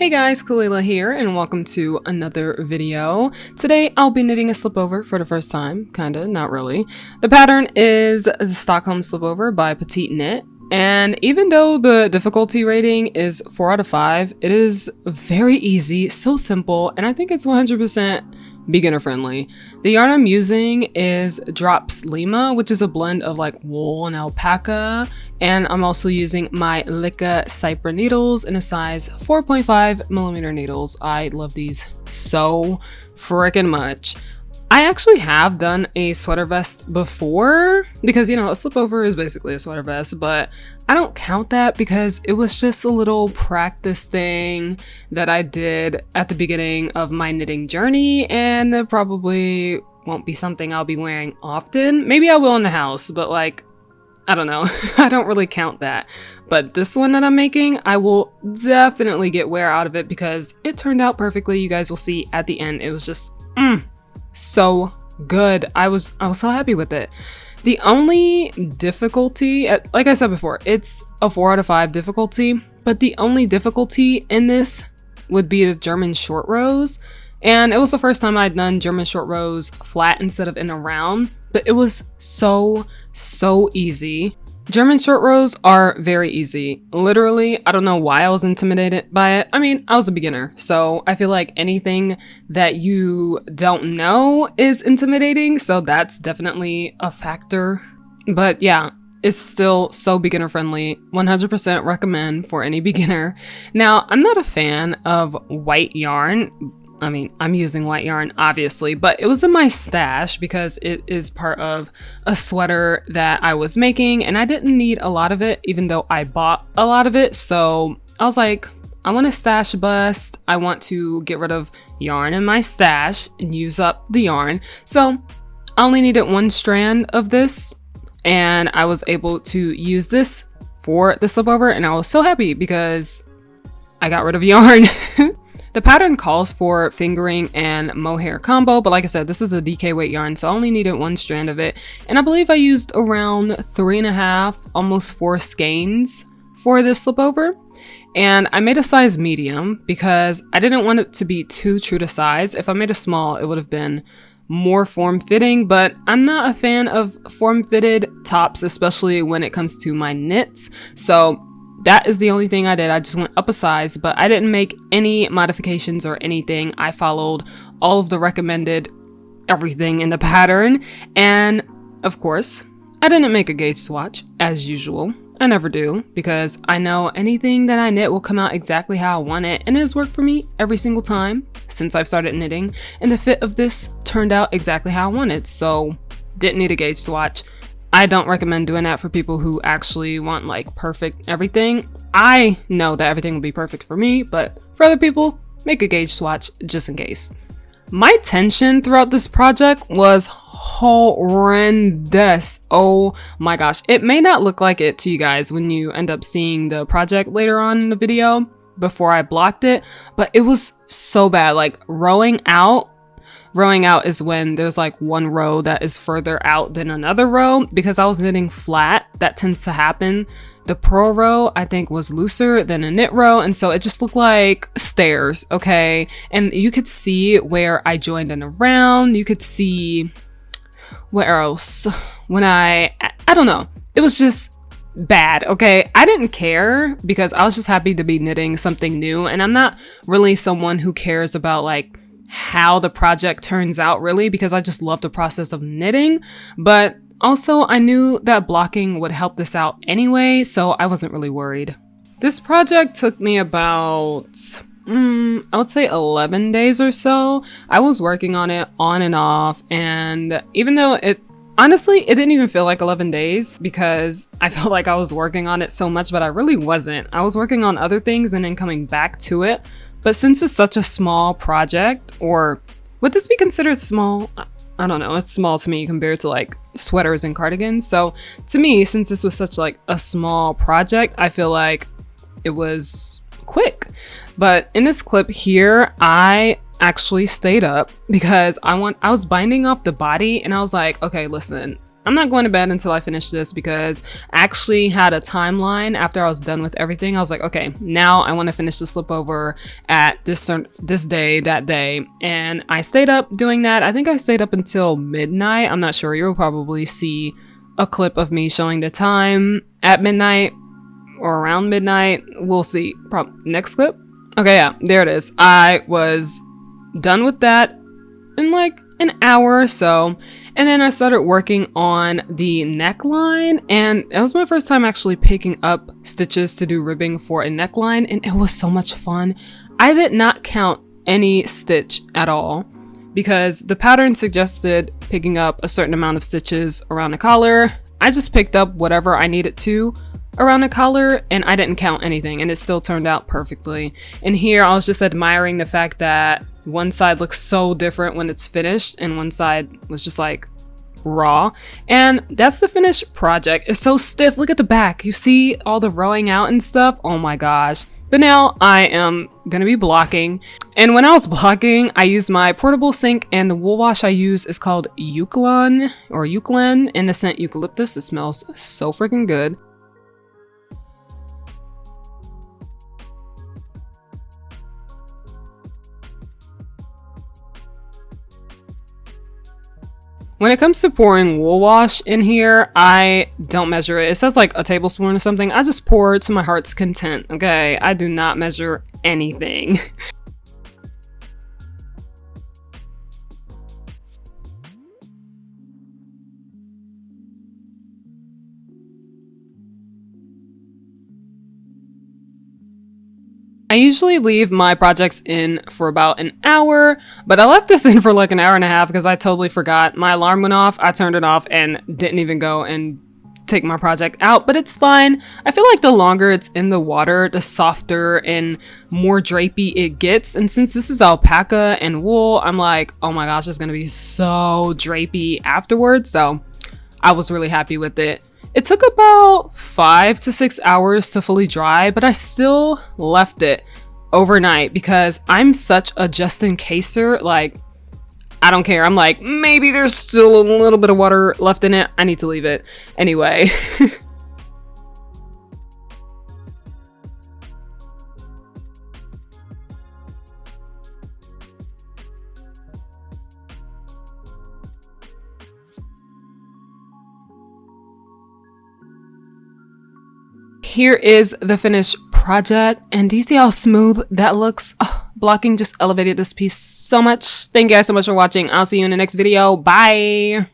Hey guys, Kalila here and welcome to another video. Today I'll be knitting a slipover for the first time, kinda, not really. The pattern is the Stockholm Slipover by Petite Knit, and even though the difficulty rating is 4 out of 5, it is very easy, so simple, and I think it's 100% beginner friendly. The yarn I'm using is Drops Lima, which is a blend of like wool and alpaca, and I'm also using my Lika Cypher needles in a size 4.5mm needles. I love these so freaking much. I actually have done a sweater vest before because, you know, a slipover is basically a sweater vest, but I don't count that because it was just a little practice thing that I did at the beginning of my knitting journey, and it probably won't be something I'll be wearing often. Maybe I will in the house, but like, I don't know. I don't really count that. But this one that I'm making, I will definitely get wear out of it because it turned out perfectly. You guys will see at the end. It was just so good. I was so happy with it. The only difficulty, like I said before, it's a 4 out of 5 difficulty, but the only difficulty in this would be the German short rows. And it was the first time I'd done German short rows flat instead of in a round, but it was so easy. German short rows are very easy. Literally, I don't know why I was intimidated by it. I mean, I was a beginner, so I feel like anything that you don't know is intimidating, so that's definitely a factor. But yeah, it's still so beginner friendly. 100% recommend for any beginner. Now, I'm not a fan of white yarn. I mean, I'm using white yarn, obviously, but it was in my stash because it is part of a sweater that I was making, and I didn't need a lot of it, even though I bought a lot of it. So I was like, I want a stash bust. I want to get rid of yarn in my stash and use up the yarn. So I only needed 1 strand of this, and I was able to use this for the slipover, and I was so happy because I got rid of yarn. The pattern calls for fingering and mohair combo, but like I said, this is a DK weight yarn, so I only needed 1 strand of it. And I believe I used around 3.5, almost 4 skeins for this slipover. And I made a size medium because I didn't want it to be too true to size. If I made a small, it would have been more form-fitting, but I'm not a fan of form-fitted tops, especially when it comes to my knits. So that is the only thing I did. I just went up a size, but I didn't make any modifications or anything. I followed all of the recommended everything in the pattern. And of course, I didn't make a gauge swatch as usual. I never do because I know anything that I knit will come out exactly how I want it, and it has worked for me every single time since I've started knitting. And the fit of this turned out exactly how I wanted, so didn't need a gauge swatch. I don't recommend doing that for people who actually want like perfect everything. I know that everything will be perfect for me, but for other people, make a gauge swatch just in case. My tension throughout this project was horrendous. Oh my gosh. It may not look like it to you guys when you end up seeing the project later on in the video before I blocked it, but it was so bad. Like rowing out is when there's like one row that is further out than another row. Because I was knitting flat, that tends to happen. The purl row, I think, was looser than a knit row, and so it just looked like stairs, okay? And you could see where I joined in around. You could see where else when I don't know. It was just bad, okay? I didn't care because I was just happy to be knitting something new, and I'm not really someone who cares about like how the project turns out really, because I just love the process of knitting. But also I knew that blocking would help this out anyway, so I wasn't really worried. This project took me about I would say 11 days or so. I was working on it on and off, and even though honestly, it didn't even feel like 11 days because I felt like I was working on it so much, but I really wasn't. I was working on other things and then coming back to it. But since it's such a small project, or would this be considered small? I don't know, it's small to me compared to like sweaters and cardigans. So to me, since this was such like a small project, I feel like it was quick. But in this clip here, I actually stayed up because I was binding off the body, and I was like, okay, listen, I'm not going to bed until I finish this, because I actually had a timeline after I was done with everything. I was like, okay, now I want to finish the slipover at this day, that day. And I stayed up doing that. I think I stayed up until midnight. I'm not sure. You'll probably see a clip of me showing the time at midnight or around midnight. We'll see. Next clip. Okay, yeah, there it is. I was done with that in like an hour or so, and then I started working on the neckline, and it was my first time actually picking up stitches to do ribbing for a neckline, and it was so much fun. I did not count any stitch at all, because the pattern suggested picking up a certain amount of stitches around the collar. I just picked up whatever I needed to around the collar, and I didn't count anything, and it still turned out perfectly. And here I was just admiring the fact that one side looks so different when it's finished, and one side was just like raw. And that's the finished project. It's so stiff. Look at the back. You see all the rowing out and stuff. Oh my gosh. But now I am gonna be blocking. And when I was blocking, I used my portable sink, and the wool wash I use is called Eucalyptus in the scent eucalyptus. It smells so freaking good. When it comes to pouring wool wash in here, I don't measure it. It says like a tablespoon or something. I just pour to my heart's content, okay? I do not measure anything. I usually leave my projects in for about an hour, but I left this in for like an hour and a half because I totally forgot. My alarm went off, I turned it off, and didn't even go and take my project out, but it's fine. I feel like the longer it's in the water, the softer and more drapey it gets. And since this is alpaca and wool, I'm like, oh my gosh, it's gonna be so drapey afterwards. So I was really happy with it. It took about 5 to 6 hours to fully dry, but I still left it overnight because I'm such a just-in-caser. Like, I don't care. I'm like, maybe there's still a little bit of water left in it. I need to leave it. Anyway. Here is the finished project, and do you see how smooth that looks? Oh, blocking just elevated this piece so much. Thank you guys so much for watching. I'll see you in the next video. Bye!